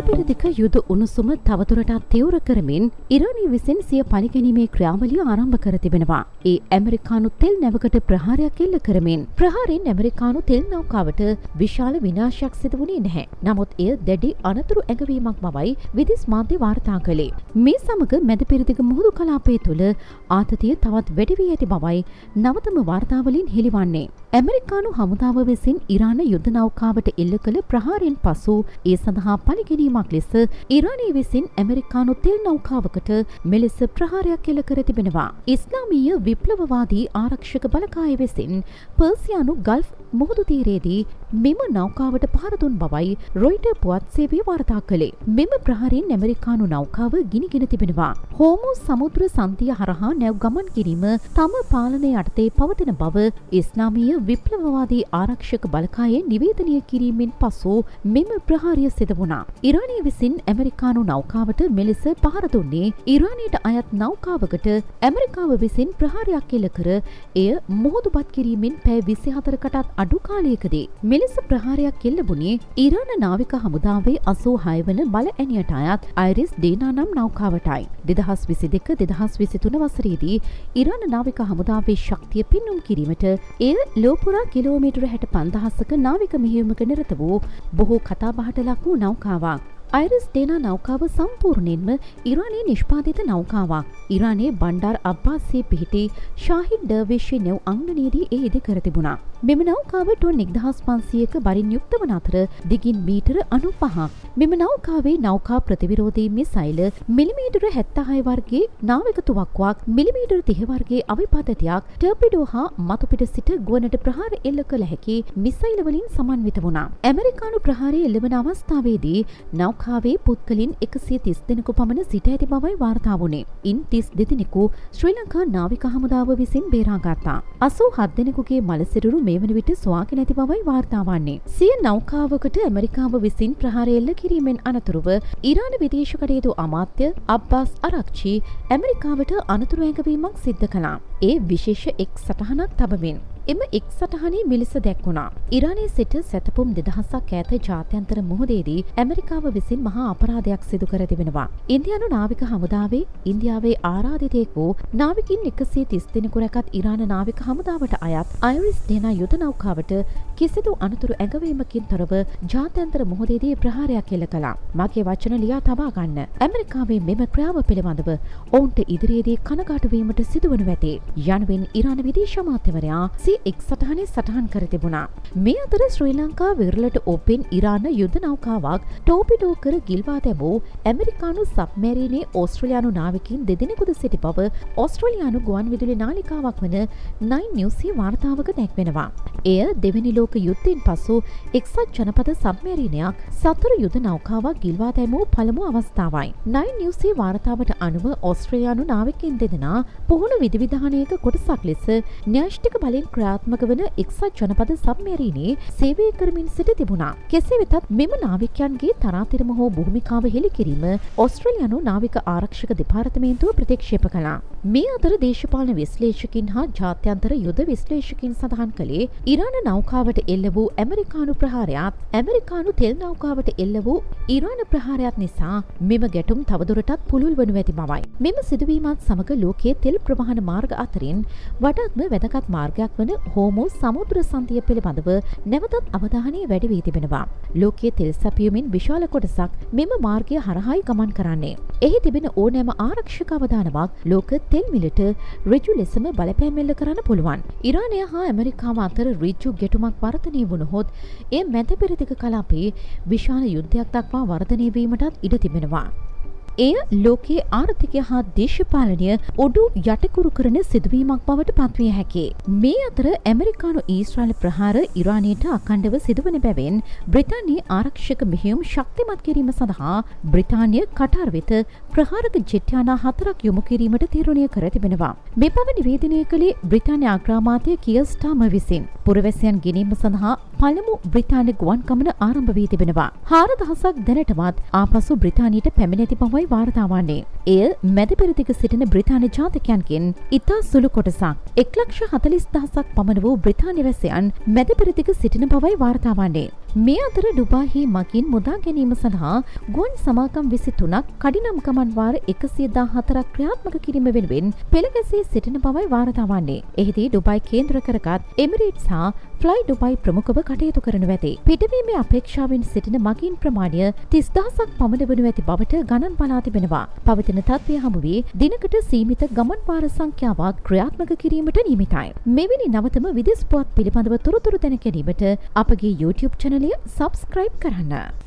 මැදපෙරදිග යුද උණුසුම තවදුරටත් තීව්‍ර කරමින් ඉරානය විසින් සිය පරිගැනීමේ ක්‍රියාවලිය ආරම්භ කර තිබෙනවා. ඒ ඇමරිකානු තෙල් නැවකට ප්‍රහාරයක් එල්ල කරමින් ප්‍රහාරයෙන් ඇමරිකානු තෙල් නෞකාවට විශාල විනාශයක් සිදු වුණේ නැහැ. නමුත් එය දැඩි අනතුරු ඇඟවීමක් බවයි විදෙස් මාධ්‍ය වාර්තා කළේ. මේ සමග මැදපෙරදිග මුහුදු කලාපය තුළ ආතතිය තවත් වැඩි වී ඇති බවයි නවතම වාර්තාවලින් හෙළිවන්නේ. ඇමරිකානු හමුදාව විසින් ඉරාන යුද නෞකාවට එල්ල කළ ප්‍රහාරයෙන් පසු ඒ සඳහා පලිගැනීමක් ලෙස ඉරානය විසින් ඇමරිකානු තෙල් නෞකාවකට මෙලෙස ප්‍රහාරයක් එල්ල කර තිබෙනවා. ඉස්ලාමීය විප්ලවවාදී ආරක්ෂක බලකාය විසින් පර්සියානු ගල්ෆ් මුහුදු තීරයේදී මෙම නෞකාවට පහර දුන් බවයි රොයිටර් පුවත් සේවය වාර්තා කළේ. මෙම ප්‍රහාරයෙන් ඇමරිකානු නෞකාව ගිනිගෙන තිබෙනවා. හෝමුස් සමුද්‍ර සන්ධිය හරහා නැව් ගමන් කිරීම තම පාලනය යටතේ පවතින බව ඉස්ලාමීය විප්ලවවාදී ආරක්ෂක බලකායේ නිවේදනය කිරීමෙන් පසු මෙම ප්‍රහාරය සිදු වුණා. ඉරානය විසින් ඇමරිකානු නෞකාවට මෙලෙස පහර දුන්නේ ඉරානයට අයත් නෞකාවකට ඇමරිකාව විසින් ප්‍රහාරයක් එල්ල කර එය මුහුදුබත් කිරීමෙන් පැය 24කටත් අඩු කාලයකදී මෙලෙස ප්‍රහාරයක් එල්ල වුණේ ඉරාන නාවික හමුදාවේ 86 වන බල ඇණියට අයත් අයිරිස් ඩේනා නම් නෞකාවටයි. 2022-2023 වසරේදී ඉරාන නාවික හමුදාවේ ශක්තිය පෙන්눔 කිරීමට එය ලෝපුරා කිලෝමීටර 65,000ක නාවික මෙහෙයුමක නිරත වූ බොහෝ කතාබහට ලක් වූ නෞකාවක්. අයිරිස් ඩේනා නෞකාව සම්පූර්ණයෙන්ම ඉරානයේ නිෂ්පාදිත නෞකාවක්. ඉරානයේ බණ්ඩාර් අබ්බාස්සේ පිහිටි ෂාහිද් ඩර්විෂ් නැව් අංගනයේදී ඒ ඉදි කර තිබුණා. මෙම නෞකාව ටොන් 1500ක බරින් යුක්ත වන අතර දිගින් මීටර 95ක්. මෙම නෞකාවේ නෞකා ප්‍රතිවිරෝධී මිසයිල මිලිමීටර 76 වර්ගයේ නාවික තුවක්කුවක් මිලිමීටර 30 වර්ගයේ අවිපතතියක් ටර්පිඩෝ හා මතුපිට සිට ගුවනට ප්‍රහාර එල්ල කළ හැකි මිසයිල වලින් සමන්විත වුණා. ඇමරිකානු ප්‍රහාරය එල්ලවන අවස්ථාවේදී නෞකාවේ පුද්ගලින් 130 දෙනෙකු පමණ සිට ඇති බවයි වාර්තා වුණේ. ඉන් 32 දෙනෙකු ශ්‍රී ලංකා නාවික හමුදාව විසින් බේරාගත්තා. 87 දෙනෙකුගේ මලසිරුරු මේ වන විට සොයාගෙන ඇති බවයි වාර්තා වන්නේ. සිය නෞකාවකට ඇමරිකාව විසින් ප්‍රහාර එල්ල කිරීමෙන් අනතුරුව ඉරාන විදේශ කටයුතු අමාත්‍ය අබ්බාස් අරක්චි ඇමරිකාවට අනතුරු ඇඟවීමක් සිද්ධ කළා. ඒ විශේෂ එක් සටහනක් තබමින් එම එක් සටහනේ මෙලෙස දැක්වුණා. ඉරානයේ සිට සැතපුම් 2000ක් ඈත ජාත්‍යන්තර මුහුදේදී ඇමරිකාව විසින් මහා අපරාධයක් සිදු කර තිබෙනවා. ඉන්දියානු නාවික හමුදාවේ ඉන්දියාවේ ආරාධිතයෙක් වූ නාවිකින් 130 දෙනෙකු රැකත් ඉරාන නාවික හමුදාවට අයත් අයිරිස් ඩේනා යුද නෞකාවට කිසිදු අනතුරු ඇඟවීමකින් තොරව ජාත්‍යන්තර මුහුදේදී ප්‍රහාරයක් එල්ල කළා. මගේ වචන ලියා තබා ගන්න. ඇමරිකාවේ මෙම ක්‍රියාව පිළිබඳව ඔවුන්ට ඉදිරියේදී කනගාටු වීමට සිදුවනු ඇතේ. යනුවෙන් ඉරාන විදේශ අමාත්‍යවරයා එක් සටහනේ සටහන් කර තිබුණා. මේ අතර ශ්‍රී ලංකා වෙරළට ඔපෙන් ඉරාන යුද නෞකාවක් ටෝපිඩෝ කර ගිල්වා දැමූ ඇමරිකානු සබ්මැරීනේ ඕස්ට්‍රේලියානු නාවිකින් දෙදෙනෙකුද සිටි බව ඕස්ට්‍රේලියානු ගුවන් විදුලි නාලිකාවක් වන 9 නිවුස් වාර්තාවක දැක්වෙනවා. එය දෙවැනි ලෝක යුද්ධයෙන් පසු එක්සත් ජනපද සබ්මැරීනයක් සතුරු යුද නෞකාවක් ගිල්වා දැමූ පළමු අවස්ථාවයි. 9 නිවුස් වාර්තාවට අනුව ඕස්ට්‍රේලියානු නාවිකයින් දෙදෙනා පුහුණු විධිවිධානයක කොටසක් ලෙස න්‍යෂ්ටික බලෙන් ක්‍රියාත්මක වන එක්සත් ජනපද සබ්මැරීනේ සේවය කරමින් සිට තිබුණා. කෙසේ වෙතත් මෙම නාවිකයන්ගේ තරාතිරම හෝ භූමිකාව හෙළි කිරීම ඕස්ට්‍රේලියානු නාවික ආරක්ෂක දෙපාර්තමේන්තුව ප්‍රතික්ෂේප කළා. මේ අතර දේශපාලන විශ්ලේෂකින් හා ජාත්‍යන්තර යුද විශ්ලේෂකින් සඳහන් කළේ ඉරාන නෞකාවට එල්ල වූ ඇමරිකානු ප්‍රහාරයත් ඇමරිකානු තෙල් නෞකාවට එල්ල වූ ඉරාන ප්‍රහාරයත් නිසා මෙම ගැටුම් තවදුරටත් පුළුල් වනු ඇති බවයි. මෙම සිදුවීමත් සමග ලෝකයේ තෙල් ප්‍රවාහන මාර්ග අතරින් වඩාත්ම වැදගත් මාර්ගයක් වන හෝමුස් සමුද්‍ර සන්ධිය පිළිබඳව නැවතත් අවධානය වැඩි වී තිබෙනවා. ලෝකයේ තෙල් සැපයීමෙන් විශාල කොටසක් මෙම මාර්ගය හරහායි ගමන් කරන්නේ. එහි තිබෙන ඕනෑම ආරක්ෂක අවදානමක් ලෝක තෙල් මිලට ඍජු ලෙසම බලපෑම් එල්ල කරන්න පුළුවන්. ඉරානය හා ඇමරිකාව අතර ඍජු ගැටුමක් වර්ධනය වුණහොත් එය මැදපෙරදිග කලාපයේ විශාල යුද්ධයක් දක්වා වර්ධනය වීමටත් ඉඩ තිබෙනවා. එය ලෝකයේ ආර්ථිකය හා දේශපාලනය උඩු යටකුරු කරන සිදුවීමක් බවට පත්විය හැකියි. මේ අතර ඇමරිකානු ඊශ්‍රායල් ප්‍රහාර ඉරානයට අඛණ්ඩව සිදුවන බැවින් බ්‍රිතාන්‍ය ආරක්ෂක මෙහෙයුම් ශක්තිමත් කිරීම සඳහා බ්‍රිතාන්‍ය කටාර් වෙත ප්‍රහාරක ජෙට් යානා 4ක් යොමු කිරීමට තීරණය කර තිබෙනවා. මේ බව නිවේදනය කළේ බ්‍රිතාන්‍ය අග්‍රාමාත්‍ය කියර් ස්ටාර්මර් විසින්. පුරවැසියන් ගෙනීම සඳහා පළමු බ්‍රිතාන්‍ය ගුවන් ගමන ආරම්භ වී තිබෙනවා. 4000ක් දැනටමත් ආපසු බ්‍රිතාන්‍යයට පැමිණ ඇති බවයි වාර්තා වන්නේ. එය මැදපෙරදිග සිටින බ්‍රිතාන්‍ය ජාතිකයන්ගෙන් ඉතා සුළු කොටසක්. 1,40,000ක් පමණ වූ බ්‍රිතාන්‍ය වැසියන් මැදපෙරදිග සිටින බවයි වාර්තා වන්නේ. මේ අතර ඩුබායිහි මගින් මුදා ගැනීම සඳහා ගුවන් සමාගම් 23ක් කඩිනම් ගමන් වාර 114ක් ක්‍රියාත්මක කිරීම වෙනුවෙන් පෙළගැසී සිටින බවයි වාර්තා වන්නේ. එහිදී ඩුබායි කේන්ද්‍ර කරගත් එමිරේට්ස් හා ෆ්ලයි ඩුබායි ප්‍රමුඛව කටයුතු කරනු ඇත. පිටවීමේ අපේක්ෂාවෙන් සිටින මගින් ප්‍රමාණය 30000ක් පමණ වනු ඇති බවට ගණන් බලා තිබෙනවා. පවතින තත්ත්වය හමු වී දිනකට සීමිත ගමන් වාර සංඛ්‍යාවක් ක්‍රියාත්මක කිරීමට නියමිතයි. මෙවැනි නවතම විදේශ පුවත් පිළිබඳව තොරතුරු දැන ගැනීමට අපගේ YouTube චැනලය සබ්ස්ක්‍රයිබ් කරන්න.